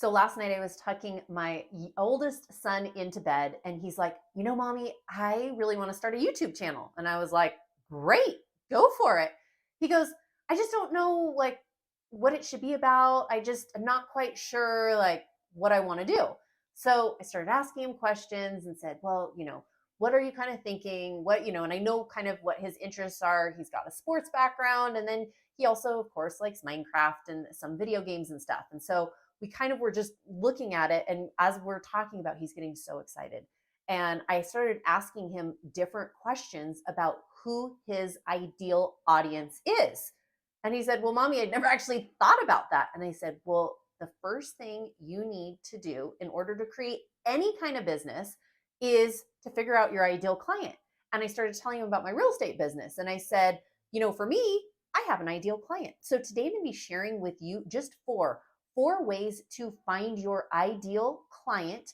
So last night I was tucking my oldest son into bed and he's like, Mommy, I really want to start a YouTube channel. And I was like, great, go for it. He goes, I just don't know like what it should be about. I'm not quite sure like what I want to do. So I started asking him questions and said, well, what are you kind of thinking? And I know kind of what his interests are. He's got a sports background and then he also, of course, likes Minecraft and some video games and stuff. And so we kind of were just looking at it. And as we're talking about, he's getting so excited. And I started asking him different questions about who his ideal audience is. And he said, well, Mommy, I'd never actually thought about that. And I said, well, the first thing you need to do in order to create any kind of business is to figure out your ideal client. And I started telling him about my real estate business. And I said, for me, I have an ideal client. So today I'm going to be sharing with you just four ways to find your ideal client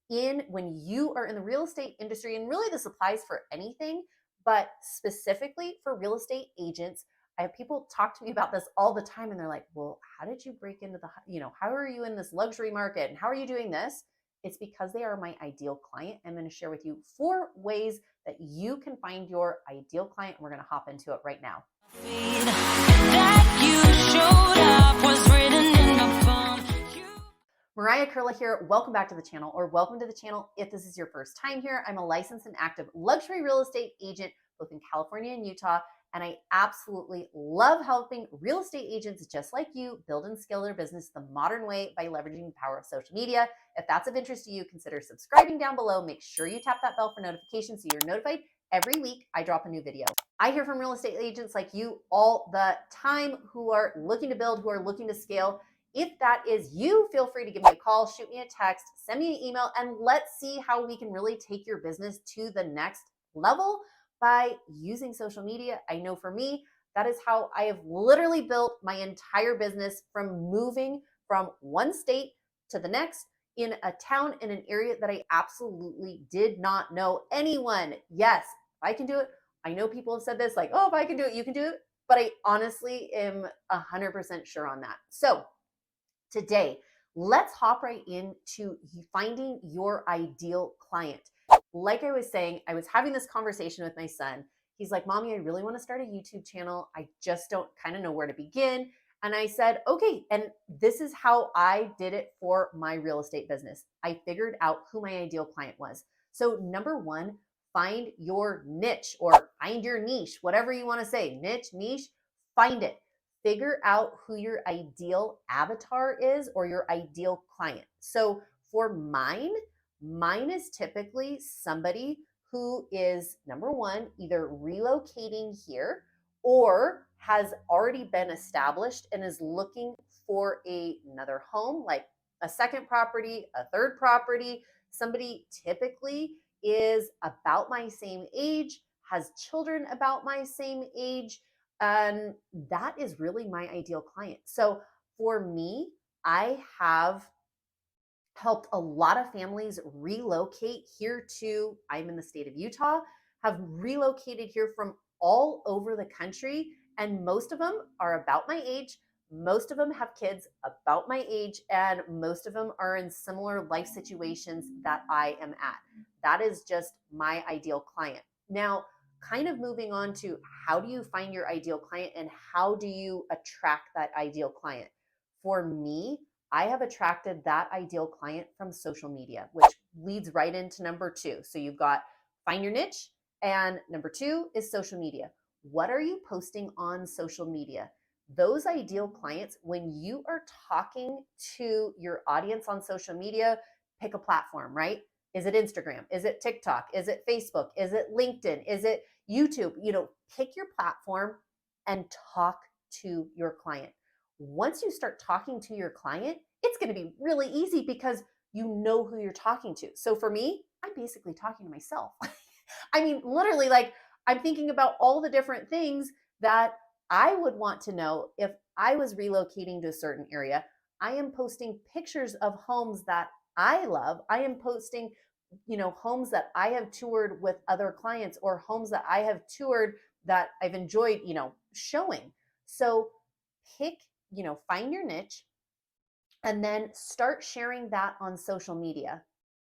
in when you are in the real estate industry. And really this applies for anything, but specifically for real estate agents. I have people talk to me about this all the time and they're like, well, how did you break into how are you in this luxury market and how are you doing this? It's because they are my ideal client. I'm going to share with you 4 ways that you can find your ideal client. And we're going to hop into it right now. Mariah Curla here. Welcome back to the channel, or welcome to the channel if this is your first time here. I'm a licensed and active luxury real estate agent both in California and Utah, and I absolutely love helping real estate agents just like you build and scale their business the modern way by leveraging the power of social media. If that's of interest to you, consider subscribing down below. Make sure you tap that bell for notifications so you're notified every week I drop a new video. I hear from real estate agents like you all the time who are looking to build, who are looking to scale. If that is you, feel free to give me a call, shoot me a text, send me an email, and let's see how we can really take your business to the next level by using social media. I know for me, that is how I have literally built my entire business, from moving from one state to the next in a town in an area that I absolutely did not know anyone. Yes, if I can do it. I know people have said this like, oh, if I can do it, you can do it. But I honestly am 100% sure on that. So today, let's hop right into finding your ideal client. Like I was saying, I was having this conversation with my son. He's like, Mommy, I really want to start a YouTube channel. I just don't kind of know where to begin. And I said, okay. And this is how I did it for my real estate business. I figured out who my ideal client was. So, number 1, find your niche or find your niche, whatever you want to say, niche, find it. Figure out who your ideal avatar is or your ideal client. So for mine is typically somebody who is, number 1, either relocating here or has already been established and is looking for another home, like a second property, a third property. Somebody typically is about my same age, has children about my same age, and that is really my ideal client. So for me, I have helped a lot of families relocate here to, I'm in the state of Utah, have relocated here from all over the country. And most of them are about my age. Most of them have kids about my age, and most of them are in similar life situations that I am at. That is just my ideal client. Now, kind of moving on to how do you find your ideal client and how do you attract that ideal client? For me, I have attracted that ideal client from social media, which leads right into number 2. So you've got find your niche, and number 2 is social media. What are you posting on social media? Those ideal clients, when you are talking to your audience on social media, pick a platform, right? Is it Instagram? Is it TikTok? Is it Facebook? Is it LinkedIn? Is it YouTube? Pick your platform and talk to your client. Once you start talking to your client, it's going to be really easy because you know who you're talking to. So for me, I'm basically talking to myself. I mean, literally, like, I'm thinking about all the different things that I would want to know if I was relocating to a certain area. I am posting pictures of homes that I love. I am posting, homes that I have toured with other clients, or homes that I have toured that I've enjoyed, showing. So pick, find your niche, and then start sharing that on social media.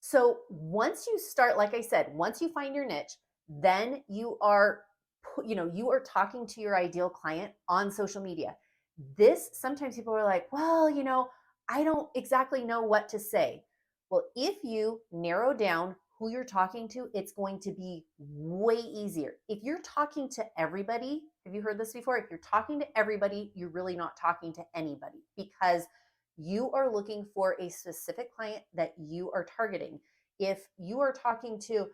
So once you start, like I said, once you find your niche, then you are talking to your ideal client on social media. This sometimes people are like, well, I don't exactly know what to say. Well, if you narrow down who you're talking to, it's going to be way easier. If you're talking to everybody, have you heard this before? If you're talking to everybody, you're really not talking to anybody, because you are looking for a specific client that you are targeting. If you are talking to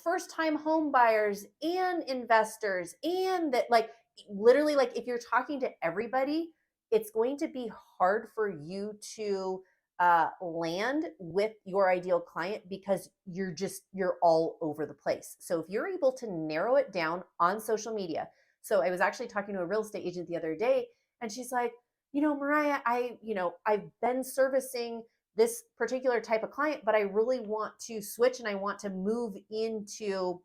first time home buyers and investors, and that, like, literally, like, if you're talking to everybody, it's going to be hard for you to land with your ideal client, because you're all over the place. So if you're able to narrow it down on social media. So I was actually talking to a real estate agent the other day, and she's like, Mariah, I've been servicing this particular type of client, but I really want to switch and I want to move into,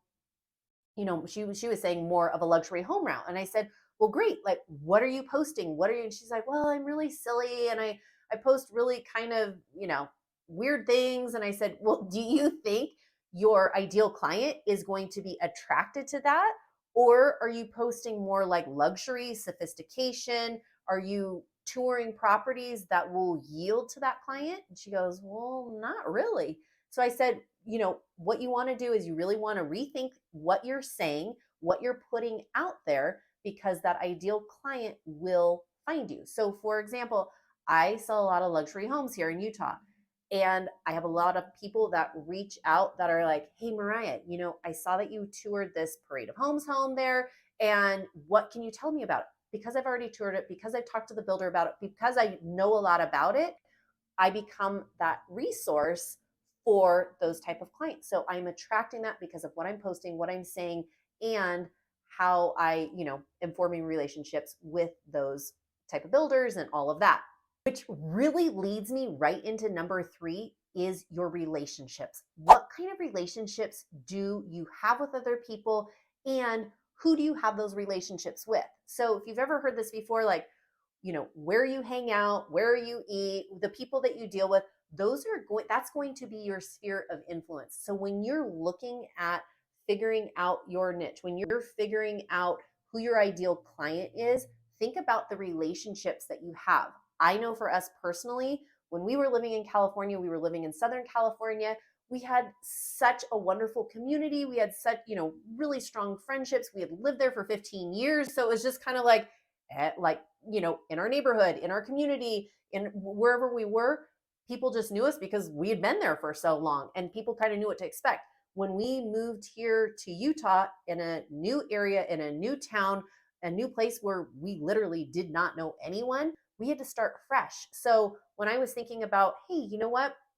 she was saying more of a luxury home route. And I said, well, great. Like, what are you posting? What are you? And she's like, well, I'm really silly. And I post really kind of, weird things. And I said, well, do you think your ideal client is going to be attracted to that? Or are you posting more like luxury, sophistication? Are you touring properties that will yield to that client? And she goes, well, not really. So I said, what you want to do is you really want to rethink what you're saying, what you're putting out there, because that ideal client will find you. So, for example, I sell a lot of luxury homes here in Utah. And I have a lot of people that reach out that are like, hey, Mariah, I saw that you toured this Parade of Homes home there. And what can you tell me about it? Because I've already toured it, because I've talked to the builder about it, because I know a lot about it, I become that resource for those type of clients. So I'm attracting that because of what I'm posting, what I'm saying, and how I, am forming relationships with those type of builders and all of that. Which really leads me right into number 3, is your relationships. What kind of relationships do you have with other people, and who do you have those relationships with? So if you've ever heard this before, like, where you hang out, where you eat, the people that you deal with, that's going to be your sphere of influence. So when you're looking at figuring out your niche, when you're figuring out who your ideal client is, think about the relationships that you have. I know for us personally, when we were living in California, we were living in Southern California, we had such a wonderful community. We had such, really strong friendships. We had lived there for 15 years. So it was just kind of like, in our neighborhood, in our community, in wherever we were, people just knew us because we had been there for so long, and people kind of knew what to expect. When we moved here to Utah, in a new area, in a new town, a new place where we literally did not know anyone, we had to start fresh. So when I was thinking about, hey,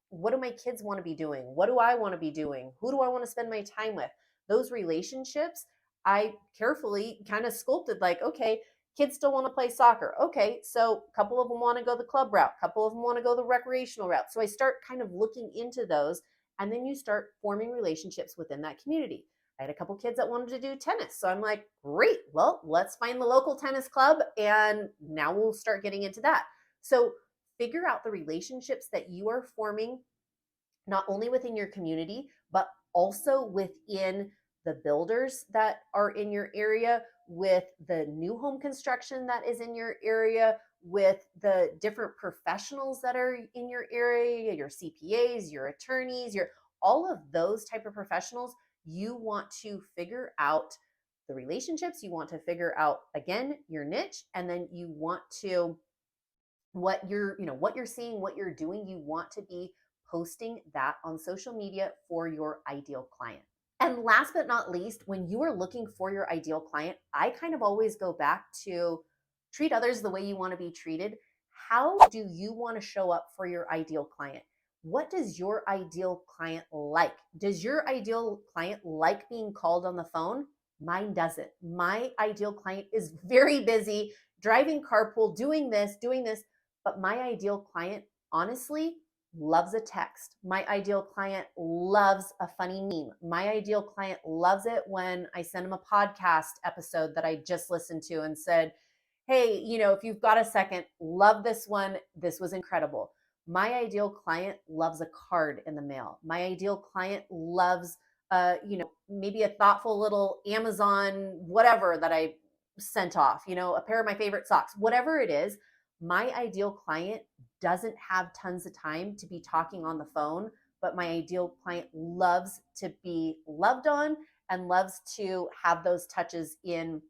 what do my kids want to be doing? What do I want to be doing? Who do I want to spend my time with? Those relationships, I carefully kind of sculpted, like, okay, kids still want to play soccer. Okay, so a couple of them want to go the club route, a couple of them want to go the recreational route. So I start kind of looking into those, and then you start forming relationships within that community. I had a couple kids that wanted to do tennis. So I'm like, great, well, let's find the local tennis club, and now we'll start getting into that. So figure out the relationships that you are forming, not only within your community, but also within the builders that are in your area, with the new home construction that is in your area, with the different professionals that are in your area, your CPAs, your attorneys, your all of those type of professionals. You want to figure out the relationships, you want to figure out, again, your niche, and then you want to, what you're seeing, what you're doing, you want to be posting that on social media for your ideal client. And last but not least, when you are looking for your ideal client, I kind of always go back to treat others the way you want to be treated. How do you want to show up for your ideal client? What does your ideal client like? Does your ideal client like being called on the phone? Mine doesn't. My ideal client is very busy, driving carpool, doing this, doing this. But my ideal client, honestly, loves a text. My ideal client loves a funny meme. My ideal client loves it when I send them a podcast episode that I just listened to and said, hey, if you've got a second, love this one. This was incredible. My ideal client loves a card in the mail. My ideal client loves, maybe a thoughtful little Amazon, whatever that I sent off, a pair of my favorite socks, whatever it is. My ideal client doesn't have tons of time to be talking on the phone, but my ideal client loves to be loved on and loves to have those touches in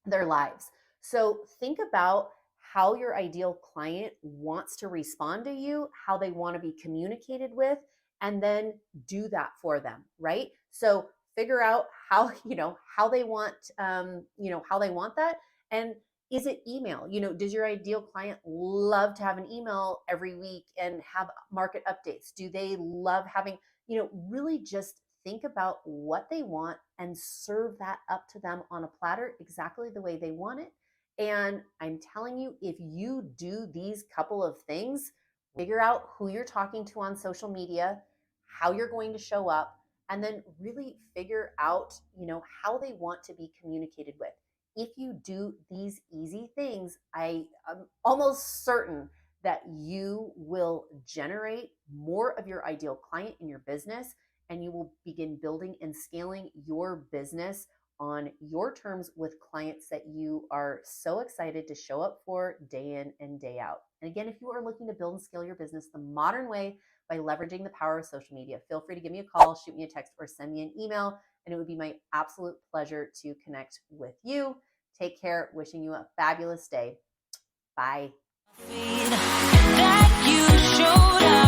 their lives. So think about how your ideal client wants to respond to you, how they want to be communicated with, and then do that for them, right? So figure out how, how they want, how they want that. And is it email? Does your ideal client love to have an email every week and have market updates? Do they love having, really just think about what they want and serve that up to them on a platter exactly the way they want it. And I'm telling you, if you do these couple of things, figure out who you're talking to on social media, how you're going to show up, and then really figure out, how they want to be communicated with. If you do these easy things, I am almost certain that you will generate more of your ideal client in your business, and you will begin building and scaling your business on your terms with clients that you are so excited to show up for day in and day out. And again, if you are looking to build and scale your business the modern way by leveraging the power of social media, feel free to give me a call, shoot me a text, or send me an email. And it would be my absolute pleasure to connect with you. Take care. Wishing you a fabulous day. Bye. That you showed up.